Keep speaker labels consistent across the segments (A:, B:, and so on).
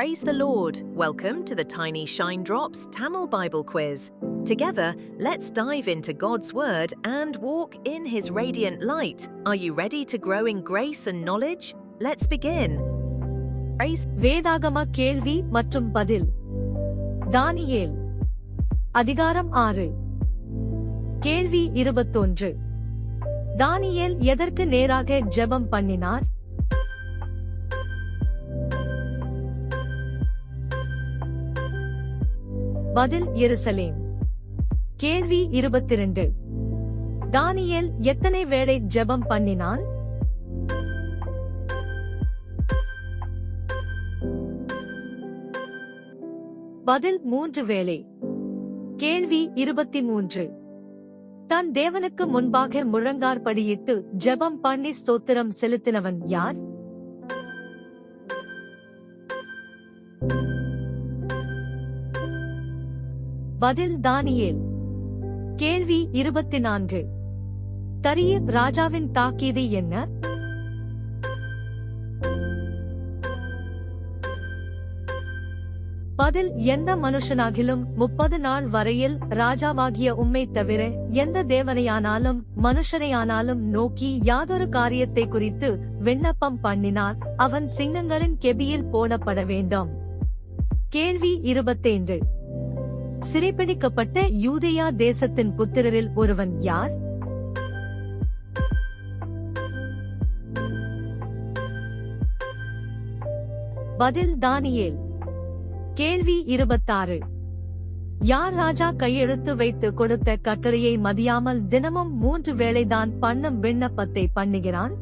A: Praise the Lord! Welcome to the Tiny Shine Drops Tamil Bible Quiz. Together, let's dive into God's Word and walk in His radiant light. Are you ready to grow in grace and knowledge? Let's begin. Praise
B: வேதாகம கேள்வி மற்றும் பதில். தானியேல் அதிகாரம் 6. கேள்வி 21. தானியேல் எதற்கு நேராக ஜெபம் பண்ணினார்? பதில் எருசலேம். கேள்வி 22. தானியேல் எத்தனை வேளை ஜெபம் பண்ணினான்? பதில் 3 வேளை. கேள்வி 23. தன் தேவனுக்கு முன்பாக முழங்காற்படியிட்டு ஜெபம் பண்ணி ஸ்தோத்திரம் செலுத்தினவன் யார்? பதில் தானியேல். கேள்வி 24. தரியீர் ராஜாவின் தாக்கீது என்ன? பதில் எந்த மனுஷனாகிலும் 30 நாள் வரையில் ராஜாவாகிய உம்மை தவிர எந்த தேவனையானாலும் மனுஷனையானாலும் நோக்கி யாதொரு காரியத்தை குறித்து விண்ணப்பம் பண்ணினால் அவன் சிங்கங்களின் கெபியில் போடப்பட வேண்டும். கேள்வி 25. சிறைப்பிடிக்கப்பட்ட யூதேயா தேசத்தின் புத்திரரில் ஒருவன் யார்? பதில் தானியேல். கேள்வி 26. யார் ராஜா கையெழுத்து வைத்து கொடுத்த கட்டளையை மதியாமல் தினமும் 3 வேளைதான் பண்ணும் விண்ணப்பத்தை பண்ணுகிறான்?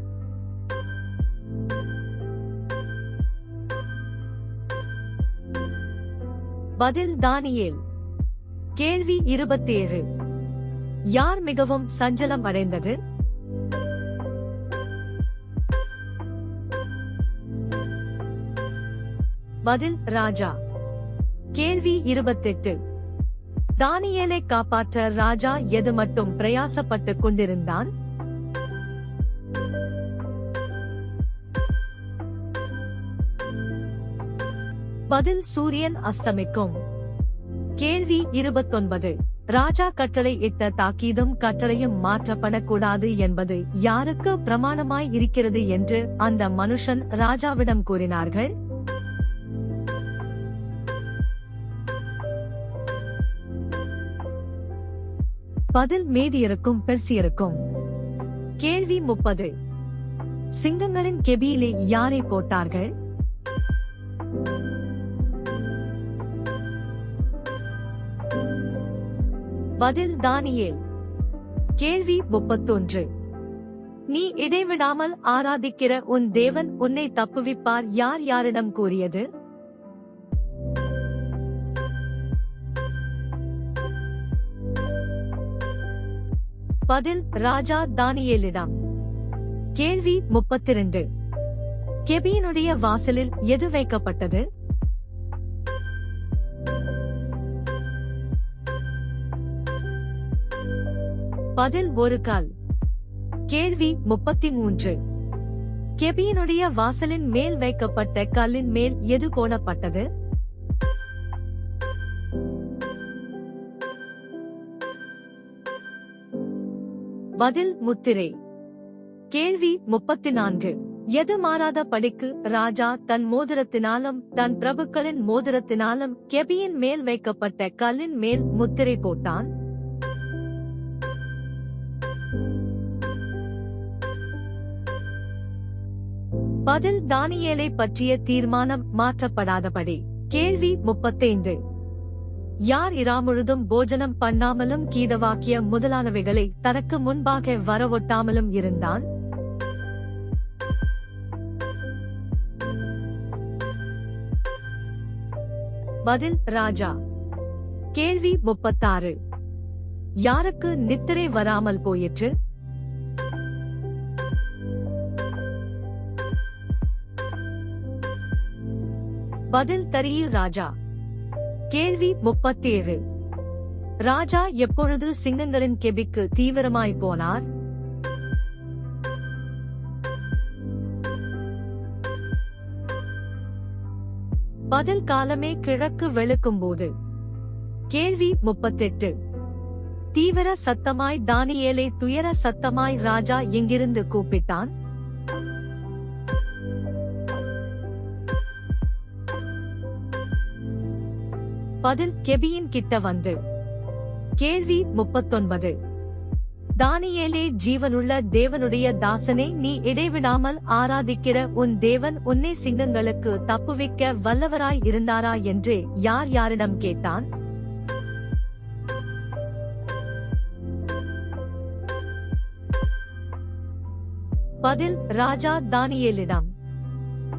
B: பதில் தானியேல். கேள்வி 27. யார் மிகவும் சஞ்சலம் அடைந்தது? பதில் ராஜா. கேள்வி 28. தானியேலை காப்பாற்ற ராஜா எது மட்டும் பிரயாசப்பட்டுக் கொண்டிருந்தான்? பதில் சூரியன் அஸ்தமிக்கும். கேள்வி 29. ராஜா கட்டளை இட்ட தாக்கீதும் கட்டளையும் மாற்றப்படக்கூடாது என்பது யாருக்கு பிரமாணமாய் இருக்கிறது என்று அந்த மனுஷன் ராஜாவிடம் கூறினார்கள்? பதில் மேதியருக்கும் பெர்சியருக்கும். கேள்வி 30. சிங்கங்களின் கெபியிலே யாரை போட்டார்கள்? பதில் தானியேல். கேள்வி 31. நீ இடைவிடாமல் ஆராதிக்கிற உன் தேவன் உன்னை தப்புவிப்பார் யார் யாரிடம் கூறியது? பதில் ராஜா தானியேலிடம். கேள்வி 32. கெபியினுடைய வாசலில் எது வைக்கப்பட்டது? பதில் ஒரு கல். கேள்வி 33. கெபியினுடைய வாசலின் மேல் வைக்கப்பட்ட கல்லின் மேல் எது கோணப்பட்டது? பதில் முத்திரை. கேள்வி 34. எது மாறாத படிக்கு ராஜா தன் மோதிரத்தினாலும் தன் பிரபுக்களின் மோதிரத்தினாலும் கெபியின் மேல் வைக்கப்பட்ட கல்லின் மேல் முத்திரை போட்டான்? பதில் தானியேலை பற்றிய தீர்மானம் மாற்றப்படாதபடி. கேள்வி 35. யார் இராமுழுதும் போஜனம் பண்ணாமலும் கீதவாக்கிய முதலானவைகளை தனக்கு முன்பாக வரவொட்டாமலும் இருந்தான்? பதில் ராஜா. கேள்வி 36. யாருக்கு நித்திரை வராமல் போயிற்று? பதில் தரியீர் ராஜா. கேள்வி 37. ராஜா எப்பொழுது சிங்கங்களின் கெபிக்கு தீவிரமாய் போனார்? பதில் காலமே கிழக்கு வெளுக்கும்போது. கேள்வி 38. தீவிர சத்தமாய் தானியேலை துயர சத்தமாய் ராஜா எங்கிருந்து கூப்பிட்டான்? பதில் கெபியின் கிட்ட வந்து. கேள்வி 39. தானியேலே, ஜீவனுள்ள தேவனுடைய தாசனே, நீ இடைவிடாமல் ஆராதிக்கிற உன் தேவன் உன்னை சிங்கங்களுக்கு தப்புவிக்க வல்லவராய் இருந்தாரா என்று யார் யாரிடம் கேட்டான்? பதில் ராஜா தானியேலிடம்.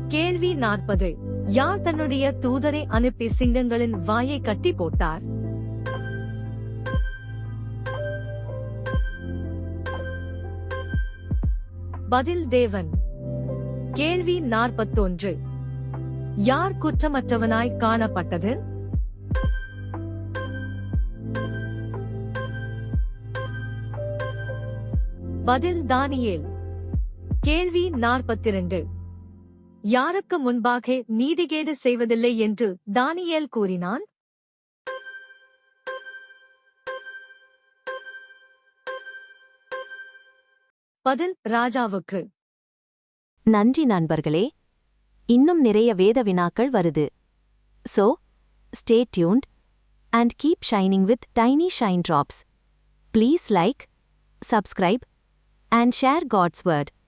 B: கேள்வி 40. யார் தன்னுடைய தூதரை அனுப்பி சிங்கங்களின் வாயை கட்டி போட்டார்? பதில் தேவன். கேள்வி 41. யார் குற்றமற்றவனாய் காணப்பட்டது? பதில் தானியேல். கேள்வி 42. யாருக்கு முன்பாக நீதிகேடு செய்வதில்லை என்று தானியேல் கூறினான்? பதில் ராஜாவுக்கு.
C: நன்றி நண்பர்களே. இன்னும் நிறைய வேத வினாக்கள் வருது. So, stay tuned and keep shining with tiny shine drops. Please like, subscribe and share God's word.